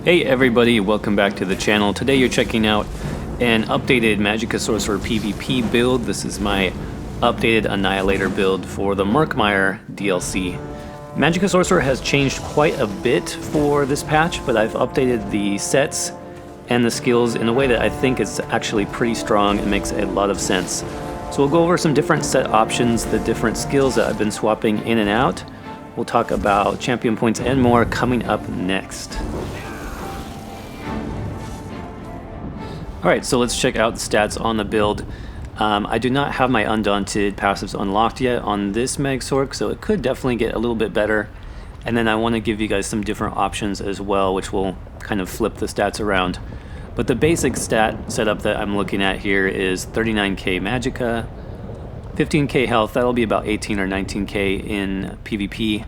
Hey everybody, welcome back to the channel. Today you're checking out an updated Magicka Sorcerer PVP build. This is my updated Annihilator build for the Murkmire DLC. Magicka Sorcerer has changed quite a bit for this patch, but I've updated the sets and the skills in a way that I think is actually pretty strong and makes a lot of sense. So we'll go over some different set options, the different skills that I've been swapping in and out. We'll talk about champion points and more coming up next. Alright, so let's check out the stats on the build. I do not have my Undaunted passives unlocked yet on this Mag Sorc, so it could definitely get a little bit better. And then I want to give you guys some different options as well, which will kind of flip the stats around. But the basic stat setup that I'm looking at here is 39k Magicka, 15k health, that'll be about 18 or 19k in PvP,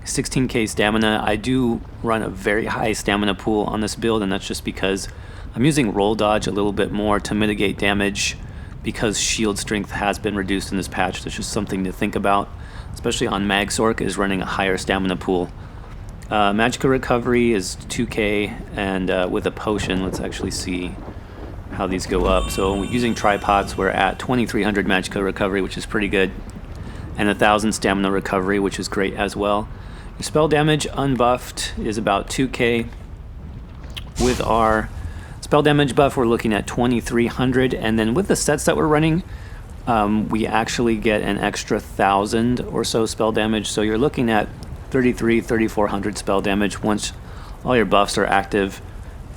16k stamina. I do run a very high stamina pool on this build, and that's just because I'm using roll dodge a little bit more to mitigate damage because shield strength has been reduced in this patch. That's just something to think about, especially on Mag Sorc is running a higher stamina pool. Magicka recovery is 2k, and with a potion, let's actually see how these go up. So using tripods, we're at 2300 Magicka recovery, which is pretty good, and 1000 stamina recovery, which is great as well. Your spell damage unbuffed is about 2k. With our spell damage buff, we're looking at 2300, and then with the sets that we're running, we actually get an extra 1000 or so spell damage. So you're looking at 3400 spell damage once all your buffs are active.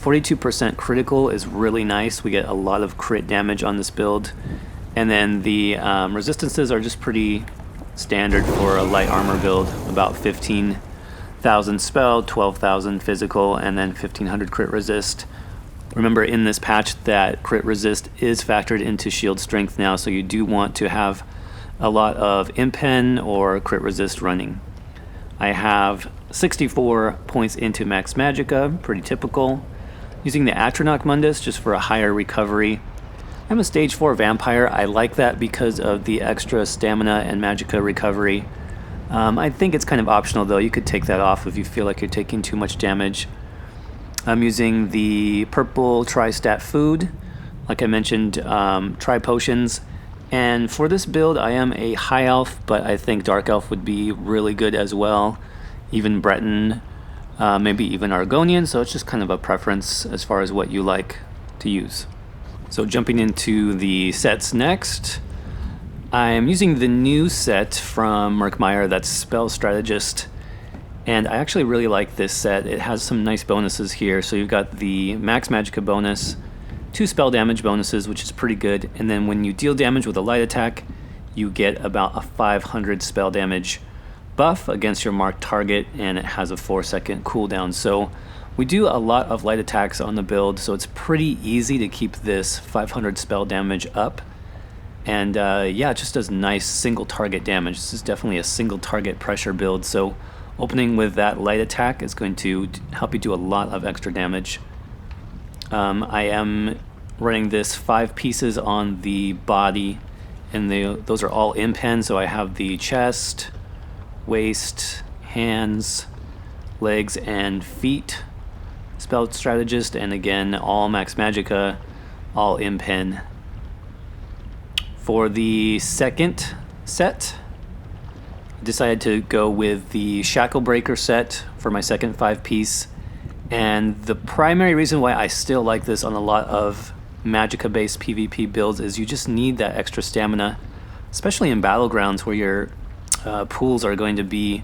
42% critical is really nice. We get a lot of crit damage on this build. And then the resistances are just pretty standard for a light armor build, about 15,000 spell, 12,000 physical, and then 1500 crit resist. Remember, in this patch that crit resist is factored into shield strength now, so you do want to have a lot of impen or crit resist running. I have 64 points into max Magicka, pretty typical. Using the Atronach Mundus just for a higher recovery. I'm a stage 4 vampire. I like that because of the extra stamina and Magicka recovery. I think it's kind of optional though. You could take that off if you feel like you're taking too much damage. I'm using the purple tri-stat food, like I mentioned, tri-potions. And for this build, I am a high elf, but I think dark elf would be really good as well. Even Breton, maybe even Argonian, so it's just kind of a preference as far as what you like to use. So jumping into the sets next, I'm using the new set from Murkmire, that's Spell Strategist. And I actually really like this set. It has some nice bonuses here. So you've got the max Magicka bonus, 2 spell damage bonuses, which is pretty good. And then when you deal damage with a light attack, you get about a 500 spell damage buff against your marked target, and it has a 4-second cooldown. So we do a lot of light attacks on the build, so it's pretty easy to keep this 500 spell damage up. And yeah, it just does nice single target damage. This is definitely a single target pressure build. So opening with that light attack is going to help you do a lot of extra damage. I am running this 5 pieces on the body, and those are all impen, so I have the chest, waist, hands, legs, and feet. Spell Strategist, and again, all max Magicka, all impen. For the second set, decided to go with the Shackle Breaker set for my second 5-piece, and the primary reason why I still like this on a lot of Magicka based PvP builds is you just need that extra stamina, especially in battlegrounds where your pools are going to be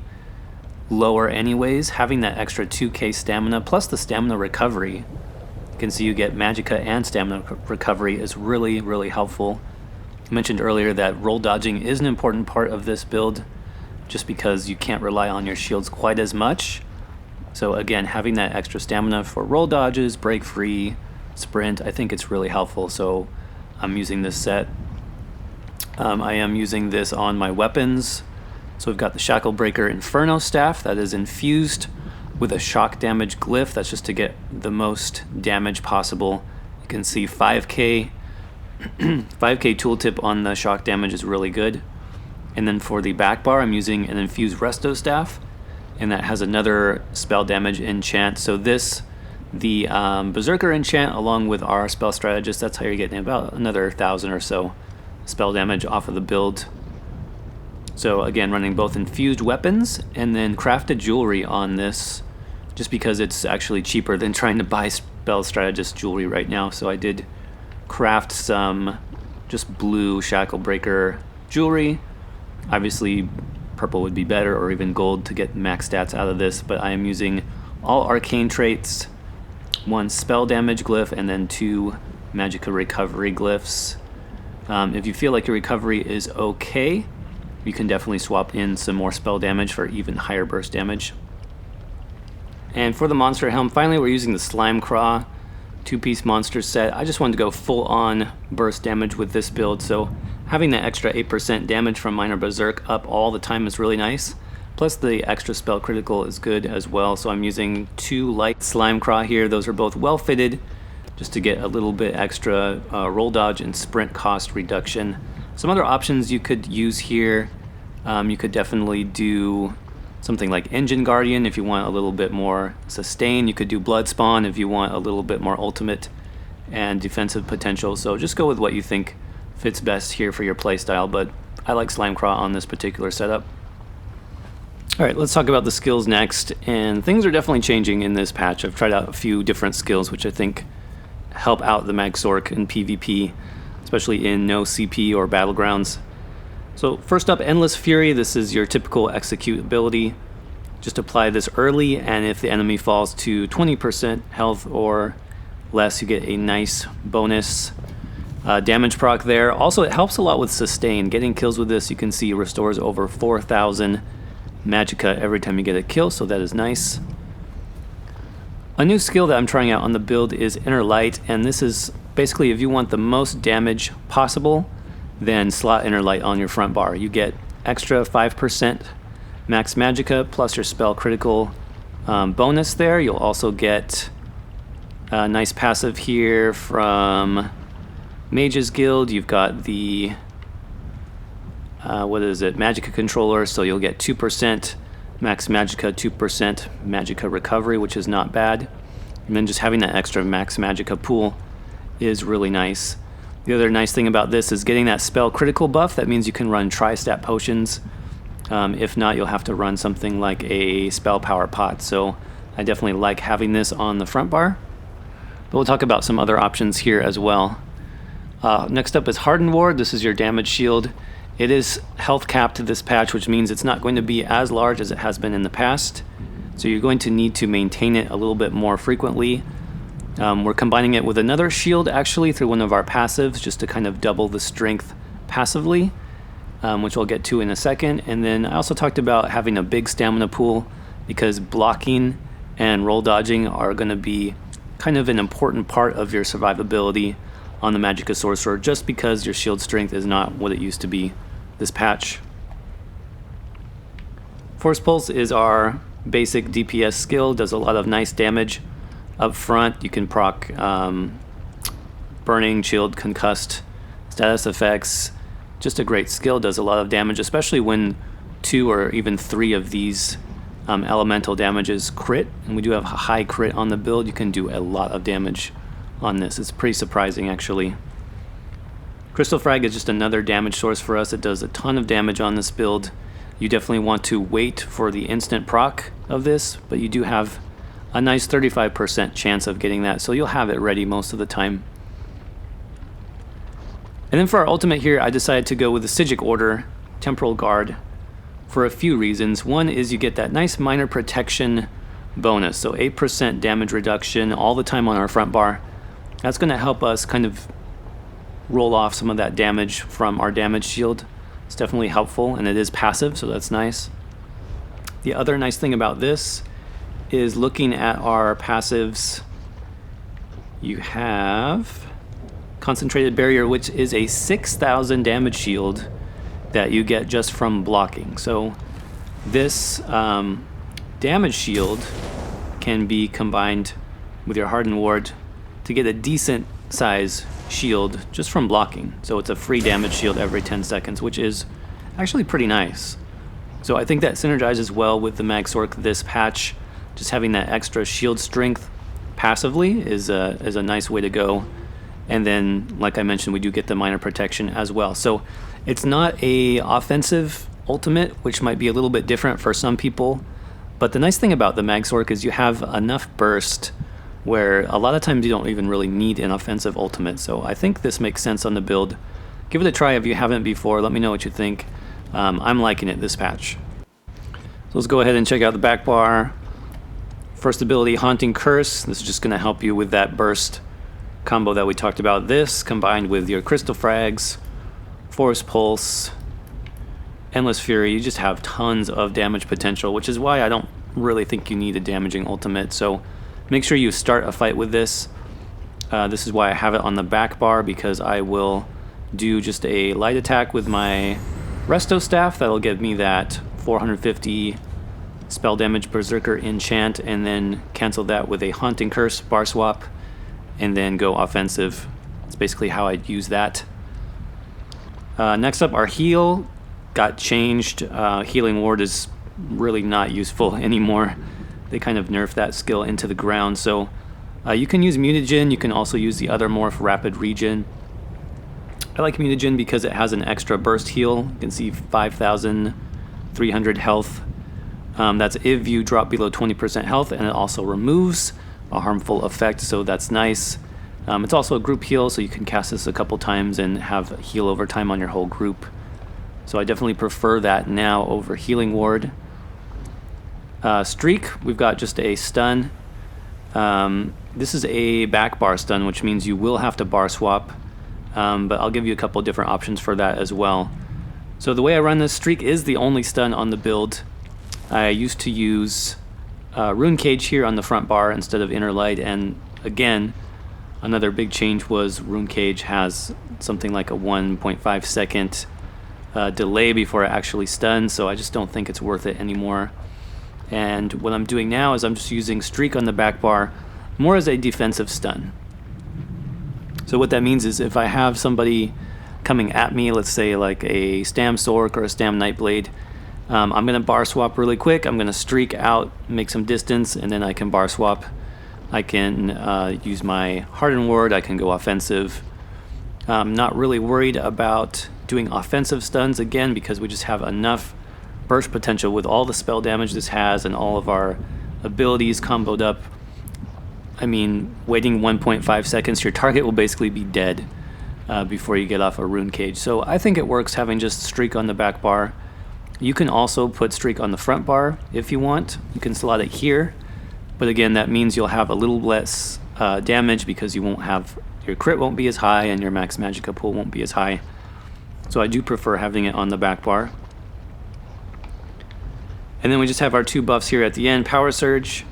lower anyways. Having that extra 2k stamina plus the stamina recovery, you can see you get Magicka and stamina recovery, is really, really helpful. I mentioned earlier that roll dodging is an important part of this build, just because you can't rely on your shields quite as much. So again, having that extra stamina for roll dodges, break free, sprint, I think it's really helpful. So I'm using this set. I am using this on my weapons. So we've got the Shackle Breaker Inferno Staff that is infused with a shock damage glyph. That's just to get the most damage possible. You can see 5k 5k tooltip on the shock damage is really good. And then for the back bar, I'm using an infused Resto Staff, and that has another spell damage enchant. So this the Berserker enchant along with our Spell Strategist. That's how you're getting about another 1,000 or so spell damage off of the build. So again, running both infused weapons and then crafted jewelry on this, just because it's actually cheaper than trying to buy Spell Strategist jewelry right now. So I did craft some just blue Shackle Breaker jewelry. Obviously purple would be better, or even gold to get max stats out of this, but I am using all arcane traits, 1 spell damage glyph, and then 2 Magicka recovery glyphs. If you feel like your recovery is okay, you can definitely swap in some more spell damage for even higher burst damage. And for the monster helm, finally we're using the Slime Craw 2-piece monster set. I just wanted to go full on burst damage with this build, so having that extra 8% damage from Minor Berserk up all the time is really nice. Plus the extra spell critical is good as well, so I'm using 2 light Slime Craw here. Those are both well fitted, just to get a little bit extra roll dodge and sprint cost reduction. Some other options you could use here, you could definitely do something like Engine Guardian if you want a little bit more sustain. You could do Blood Spawn if you want a little bit more ultimate and defensive potential. So just go with what you think fits best here for your playstyle, but I like Slime Craw on this particular setup. Alright, let's talk about the skills next, and things are definitely changing in this patch. I've tried out a few different skills which I think help out the Mag Sorc in PvP, especially in no CP or battlegrounds. So first up, Endless Fury. This is your typical execute ability. Just apply this early, and if the enemy falls to 20% health or less, you get a nice bonus damage proc there. Also, it helps a lot with sustain. Getting kills with this, you can see, restores over 4,000 Magicka every time you get a kill, so that is nice. A new skill that I'm trying out on the build is Inner Light, and this is basically if you want the most damage possible, then slot Inner Light on your front bar. You get extra 5% max Magicka plus your spell critical bonus there. You'll also get a nice passive here from Mage's Guild. You've got the what is it, Magicka controller, so you'll get 2% max Magicka, 2% Magicka recovery, which is not bad. And then just having that extra max Magicka pool is really nice. The other nice thing about this is getting that spell critical buff. That means you can run tri-stat potions. If not, you'll have to run something like a spell power pot. So I definitely like having this on the front bar. But we'll talk about some other options here as well. Next up is Hardened Ward. This is your damage shield. It is health capped this patch, which means it's not going to be as large as it has been in the past. So you're going to need to maintain it a little bit more frequently. We're combining it with another shield actually through one of our passives just to kind of double the strength passively, which we'll get to in a second. And then I also talked about having a big stamina pool because blocking and roll dodging are going to be kind of an important part of your survivability on the Magicka Sorcerer, just because your shield strength is not what it used to be this patch. Force Pulse is our basic DPS skill, does a lot of nice damage up front. You can proc burning, chilled, concussed, status effects. Just a great skill, does a lot of damage, especially when 2 or even 3 of these elemental damages crit. And we do have a high crit on the build. You can do a lot of damage on this. It's pretty surprising actually. Crystal Frag is just another damage source for us. It does a ton of damage on this build. You definitely want to wait for the instant proc of this, but you do have a nice 35% chance of getting that, so you'll have it ready most of the time. And then for our ultimate here, I decided to go with the Psijic Order Temporal Guard for a few reasons. One is you get that nice minor protection bonus, so 8% damage reduction all the time on our front bar. That's going to help us kind of roll off some of that damage from our damage shield. It's definitely helpful, and it is passive, so that's nice. The other nice thing about this is looking at our passives. You have Concentrated Barrier, which is a 6,000 damage shield that you get just from blocking. So this damage shield can be combined with your Hardened Ward to get a decent size shield just from blocking. So it's a free damage shield every 10 seconds, which is actually pretty nice. So I think that synergizes well with the Mag Sorc this patch, just having that extra shield strength passively is a nice way to go. And then, like I mentioned, we do get the minor protection as well. So it's not a offensive ultimate, which might be a little bit different for some people. But the nice thing about the Mag Sorc is you have enough burst where a lot of times you don't even really need an offensive ultimate. So I think this makes sense on the build. Give it a try if you haven't before. Let me know what you think. I'm liking it this patch. So let's go ahead and check out the back bar. First ability, Haunting Curse. This is just going to help you with that burst combo that we talked about. This combined with your Crystal Frags, Force Pulse, Endless Fury, you just have tons of damage potential, which is why I don't really think you need a damaging ultimate. So make sure you start a fight with this. This is why I have it on the back bar, because I will do just a light attack with my Resto Staff. That'll give me that 450 spell damage Berserker enchant, and then cancel that with a Haunting Curse bar swap, and then go offensive. That's basically how I'd use that. Next up, our heal got changed. Healing Ward is really not useful anymore. They kind of nerfed that skill into the ground. So you can use Mutagen. You can also use the other morph Rapid Regen. I like Mutagen because it has an extra burst heal. You can see 5,300 health. That's if you drop below 20% health, and it also removes a harmful effect, so that's nice. It's also a group heal, so you can cast this a couple times and have heal over time on your whole group. So I definitely prefer that now over Healing Ward. Streak, we've got just a stun. This is a back bar stun, which means you will have to bar swap. But I'll give you a couple different options for that as well. So the way I run this, Streak is the only stun on the build. I used to use Rune Cage here on the front bar instead of Inner Light, and again, another big change was Rune Cage has something like a 1.5 second delay before it actually stuns, so I just don't think it's worth it anymore. And what I'm doing now is I'm just using Streak on the back bar more as a defensive stun. So what that means is if I have somebody coming at me, let's say like a Stam Sorc or a Stam Nightblade, I'm going to bar swap really quick. I'm going to streak out, make some distance, and then I can bar swap. I can use my Harden Ward. I can go offensive. I'm not really worried about doing offensive stuns again because we just have enough burst potential with all the spell damage this has and all of our abilities comboed up. I mean, waiting 1.5 seconds, your target will basically be dead before you get off a Rune Cage. So I think it works having just Streak on the back bar. You can also put Streak on the front bar if you want. You can slot it here, but again, that means you'll have a little less damage because you won't have, your crit won't be as high and your max Magicka pool won't be as high. So I do prefer having it on the back bar. And then we just have our two buffs here at the end. Power Surge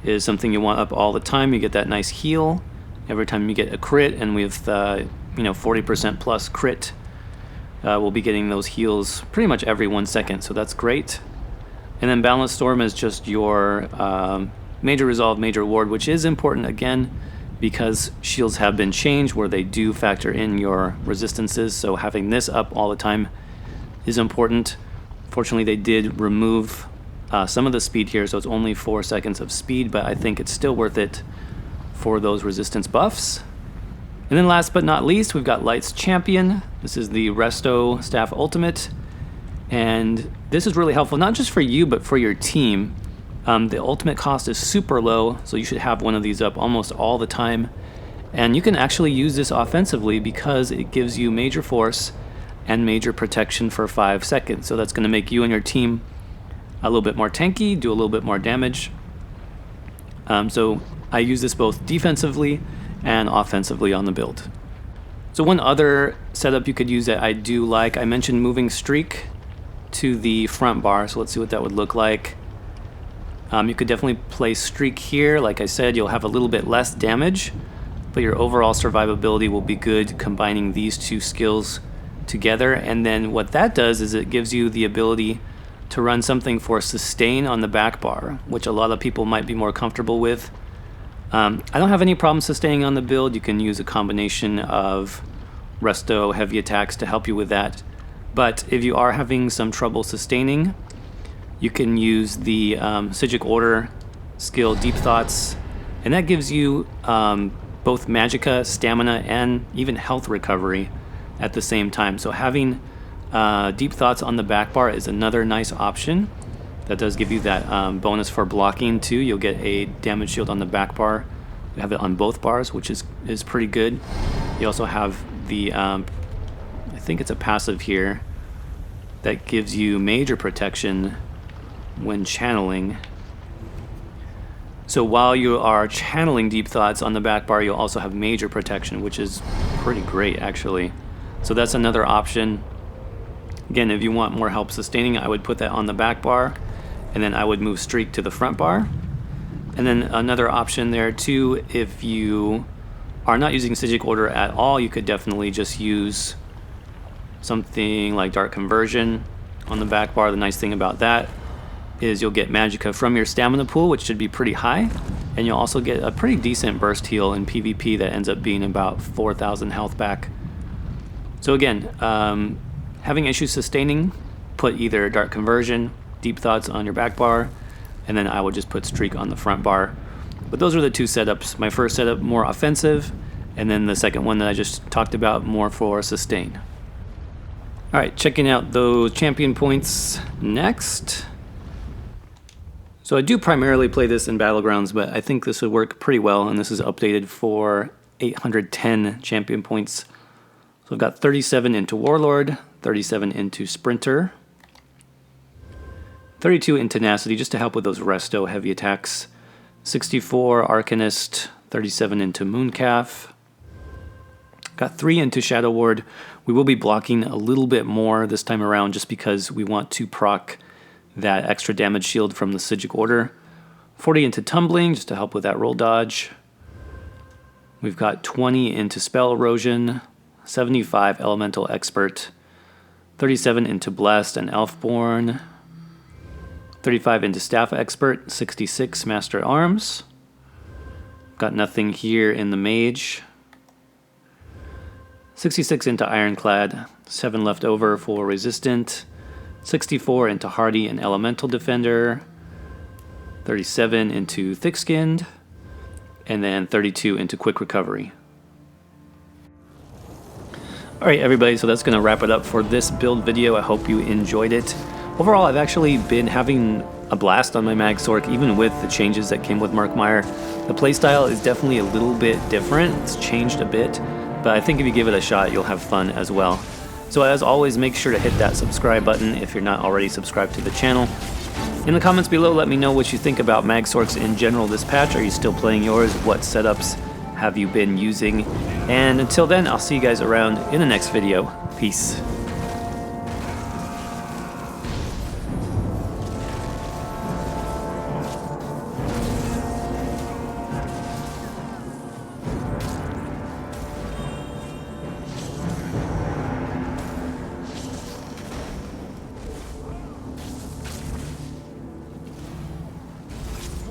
is something you want up all the time. You get that nice heal every time you get a crit, and with 40% plus crit, we'll be getting those heals pretty much every 1 second, so that's great. And then Balance Storm is just your Major Resolve, Major Ward, which is important again because shields have been changed where they do factor in your resistances, so having this up all the time is important. Fortunately, they did remove some of the speed here, so it's only 4 seconds of speed, but I think it's still worth it for those resistance buffs. And then last but not least, we've got Light's Champion. This is the Resto Staff Ultimate, and this is really helpful, not just for you, but for your team. The ultimate cost is super low, so you should have one of these up almost all the time. And you can actually use this offensively because it gives you major force and major protection for 5 seconds. So that's going to make you and your team a little bit more tanky, do a little bit more damage. So I use this both defensively and offensively on the build. So one other setup you could use that I do like, I mentioned moving Streak to the front bar, so let's see what that would look like. You could definitely place Streak here. Like I said, you'll have a little bit less damage, but your overall survivability will be good combining these two skills together. And then what that does is it gives you the ability to run something for sustain on the back bar, which a lot of people might be more comfortable with. I don't have any problem sustaining on the build. You can use a combination of Resto, heavy attacks to help you with that. But if you are having some trouble sustaining, you can use the Psijic Order skill, Deep Thoughts, And that gives you both Magicka, stamina, and even health recovery at the same time. So having Deep Thoughts on the back bar is another nice option. That does give you that bonus for blocking too. You'll get a damage shield on the back bar. You have it on both bars, which is pretty good. You also have the, I think it's a passive here, that gives you major protection when channeling. So while you are channeling Deep Thoughts on the back bar, you'll also have major protection, which is pretty great actually. So that's another option. Again, if you want more help sustaining, I would put that on the back bar, and then I would move Streak to the front bar. And then another option there too, if you are not using Sigil Order at all, you could definitely just use something like Dark Conversion on the back bar. The nice thing about that is you'll get Magicka from your stamina pool, which should be pretty high, and you'll also get a pretty decent burst heal in PvP that ends up being about 4,000 health back. So again, having issues sustaining, put either Dark Conversion, Deep Thoughts on your back bar, and then I would just put Streak on the front bar. But those are the two setups. My first setup more offensive, and then the second one that I just talked about more for sustain. Alright, checking out those champion points next. So I do primarily play this in Battlegrounds, but I think this would work pretty well, and this is updated for 810 champion points. So I've got 37 into Warlord, 37 into Sprinter, 32 in Tenacity just to help with those resto heavy attacks, 64 Arcanist, 37 into Mooncalf, got 3 into Shadow Ward. We will be blocking a little bit more this time around just because we want to proc that extra damage shield from the Sigil Order. 40 into Tumbling just to help with that roll dodge. We've got 20 into Spell Erosion, 75 Elemental Expert, 37 into Blessed and Elfborn, 35 into Staff Expert, 66 Master Arms. Got nothing here in the Mage. 66 into Ironclad, 7 left over for Resistant, 64 into Hardy and Elemental Defender, 37 into Thick-Skinned, and then 32 into Quick Recovery. Alright everybody, so that's going to wrap it up for this build video. I hope you enjoyed it. Overall, I've actually been having a blast on my Mag Sorc, even with the changes that came with Murkmire. The playstyle is definitely a little bit different, it's changed a bit, but I think if you give it a shot, you'll have fun as well. So as always, make sure to hit that subscribe button if you're not already subscribed to the channel. In the comments below, let me know what you think about Mag Sorcs in general this patch. Are you still playing yours? What setups have you been using? And until then, I'll see you guys around in the next video. Peace.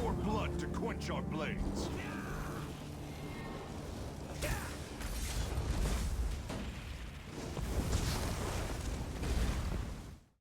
More blood to quench our blades.